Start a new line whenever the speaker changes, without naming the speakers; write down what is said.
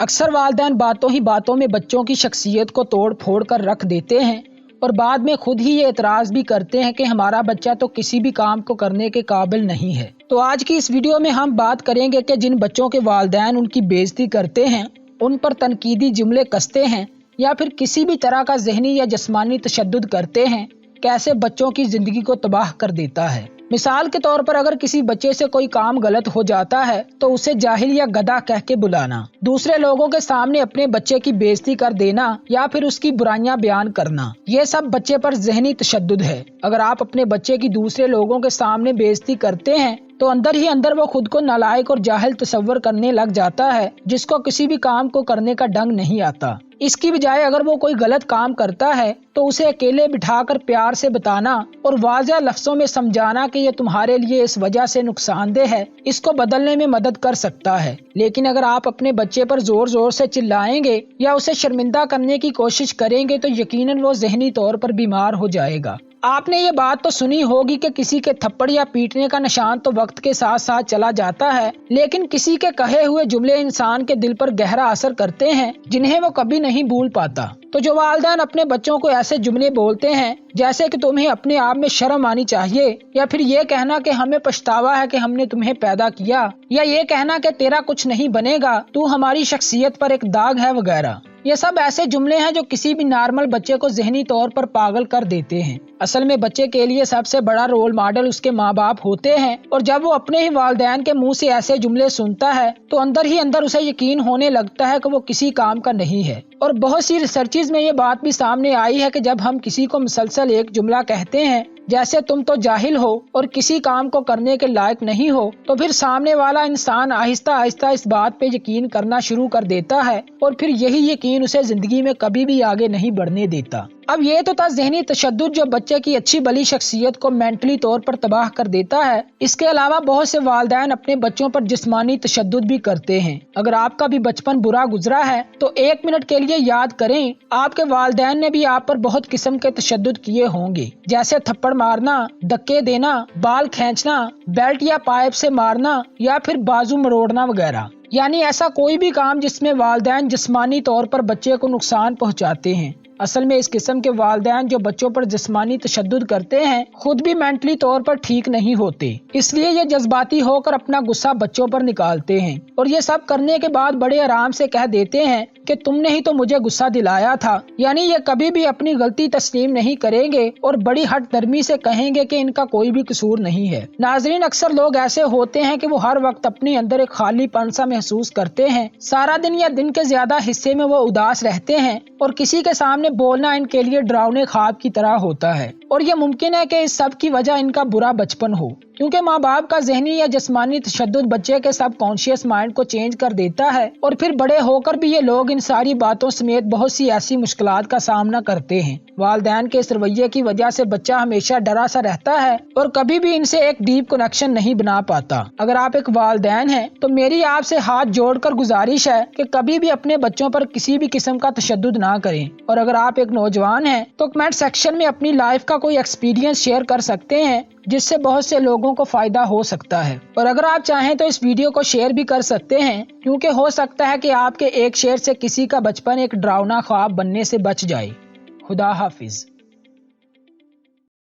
اکثر والدین باتوں ہی باتوں میں بچوں کی شخصیت کو توڑ پھوڑ کر رکھ دیتے ہیں اور بعد میں خود ہی یہ اعتراض بھی کرتے ہیں کہ ہمارا بچہ تو کسی بھی کام کو کرنے کے قابل نہیں ہے۔ تو آج کی اس ویڈیو میں ہم بات کریں گے کہ جن بچوں کے والدین ان کی بے عزتی کرتے ہیں، ان پر تنقیدی جملے کستے ہیں یا پھر کسی بھی طرح کا ذہنی یا جسمانی تشدد کرتے ہیں، کیسے بچوں کی زندگی کو تباہ کر دیتا ہے۔ مثال کے طور پر اگر کسی بچے سے کوئی کام غلط ہو جاتا ہے تو اسے جاہل یا گدھا کہہ کے بلانا، دوسرے لوگوں کے سامنے اپنے بچے کی بے عزتی کر دینا یا پھر اس کی برائیاں بیان کرنا، یہ سب بچے پر ذہنی تشدد ہے۔ اگر آپ اپنے بچے کی دوسرے لوگوں کے سامنے بے عزتی کرتے ہیں تو اندر ہی اندر وہ خود کو نالائق اور جاہل تصور کرنے لگ جاتا ہے، جس کو کسی بھی کام کو کرنے کا ڈنگ نہیں آتا۔ اس کی بجائے اگر وہ کوئی غلط کام کرتا ہے تو اسے اکیلے بٹھا کر پیار سے بتانا اور واضح لفظوں میں سمجھانا کہ یہ تمہارے لیے اس وجہ سے نقصان دہ ہے، اس کو بدلنے میں مدد کر سکتا ہے۔ لیکن اگر آپ اپنے بچے پر زور زور سے چلائیں گے یا اسے شرمندہ کرنے کی کوشش کریں گے تو یقیناً وہ ذہنی طور پر بیمار ہو جائے گا۔ آپ نے یہ بات تو سنی ہوگی کہ کسی کے تھپڑ یا پیٹنے کا نشان تو وقت کے ساتھ ساتھ چلا جاتا ہے، لیکن کسی کے کہے ہوئے جملے انسان کے دل پر گہرا اثر کرتے ہیں جنہیں وہ کبھی نہیں بھول پاتا۔ تو جو والدین اپنے بچوں کو ایسے جملے بولتے ہیں جیسے کہ تمہیں اپنے آپ میں شرم آنی چاہیے، یا پھر یہ کہنا کہ ہمیں پچھتاوا ہے کہ ہم نے تمہیں پیدا کیا، یا یہ کہنا کہ تیرا کچھ نہیں بنے گا، تو ہماری شخصیت پر ایک داغ ہے وغیرہ، یہ سب ایسے جملے ہیں جو کسی بھی نارمل بچے کو ذہنی طور پر پاگل کر دیتے ہیں۔ اصل میں بچے کے لیے سب سے بڑا رول ماڈل اس کے ماں باپ ہوتے ہیں، اور جب وہ اپنے ہی والدین کے منہ سے ایسے جملے سنتا ہے تو اندر ہی اندر اسے یقین ہونے لگتا ہے کہ وہ کسی کام کا نہیں ہے۔ اور بہت سی ریسرچز میں یہ بات بھی سامنے آئی ہے کہ جب ہم کسی کو مسلسل ایک جملہ کہتے ہیں جیسے تم تو جاہل ہو اور کسی کام کو کرنے کے لائق نہیں ہو، تو پھر سامنے والا انسان آہستہ آہستہ اس بات پہ یقین کرنا شروع کر دیتا ہے اور پھر یہی یقین اسے زندگی میں کبھی بھی آگے نہیں بڑھنے دیتا۔ اب یہ تو تھا ذہنی تشدد جو بچے کی اچھی بھلی شخصیت کو مینٹلی طور پر تباہ کر دیتا ہے۔ اس کے علاوہ بہت سے والدین اپنے بچوں پر جسمانی تشدد بھی کرتے ہیں۔ اگر آپ کا بھی بچپن برا گزرا ہے تو 1 منٹ کے لیے یاد کریں، آپ کے والدین نے بھی آپ پر بہت قسم کے تشدد کیے ہوں گے، جیسے تھپڑ مارنا، دھکے دینا، بال کھینچنا، بیلٹ یا پائپ سے مارنا یا پھر بازو مروڑنا وغیرہ۔ یعنی ایسا کوئی بھی کام جس میں والدین جسمانی طور پر بچے کو نقصان پہنچاتے ہیں۔ اصل میں اس قسم کے والدین جو بچوں پر جسمانی تشدد کرتے ہیں خود بھی مینٹلی طور پر ٹھیک نہیں ہوتے، اس لیے یہ جذباتی ہو کر اپنا غصہ بچوں پر نکالتے ہیں، اور یہ سب کرنے کے بعد بڑے آرام سے کہہ دیتے ہیں کہ تم نے ہی تو مجھے غصہ دلایا تھا۔ یعنی یہ کبھی بھی اپنی غلطی تسلیم نہیں کریں گے اور بڑی ہٹ نرمی سے کہیں گے کہ ان کا کوئی بھی قصور نہیں ہے۔ ناظرین، اکثر لوگ ایسے ہوتے ہیں کہ وہ ہر وقت اپنے اندر ایک خالی پن سا محسوس کرتے ہیں، سارا دن یا دن کے زیادہ حصے میں وہ اداس رہتے ہیں اور کسی کے سامنے بولنا ان کے لیے ڈراؤنے خواب کی طرح ہوتا ہے، اور یہ ممکن ہے کہ اس سب کی وجہ ان کا برا بچپن ہو، کیونکہ ماں باپ کا ذہنی یا جسمانی تشدد بچے کے سب کانشیس مائنڈ کو چینج کر دیتا ہے، اور پھر بڑے ہو کر بھی یہ لوگ ان ساری باتوں سمیت بہت سی ایسی مشکلات کا سامنا کرتے ہیں۔ والدین کے اس رویے کی وجہ سے بچہ ہمیشہ ڈرا سا رہتا ہے اور کبھی بھی ان سے ایک ڈیپ کنیکشن نہیں بنا پاتا۔ اگر آپ ایک والدین ہیں تو میری آپ سے ہاتھ جوڑ کر گزارش ہے کہ کبھی بھی اپنے بچوں پر کسی بھی قسم کا تشدد نہ کریں، اور اگر آپ ایک نوجوان ہیں تو کمنٹ سیکشن میں اپنی لائف کا کوئی ایکسپیرینس شیئر کر سکتے ہیں جس سے بہت سے لوگوں کو فائدہ ہو سکتا ہے، اور اگر آپ چاہیں تو اس ویڈیو کو شیئر بھی کر سکتے ہیں، کیونکہ ہو سکتا ہے کہ آپ کے ایک شیئر سے کسی کا بچپن ایک ڈراؤنا خواب بننے سے بچ جائے۔ خدا حافظ۔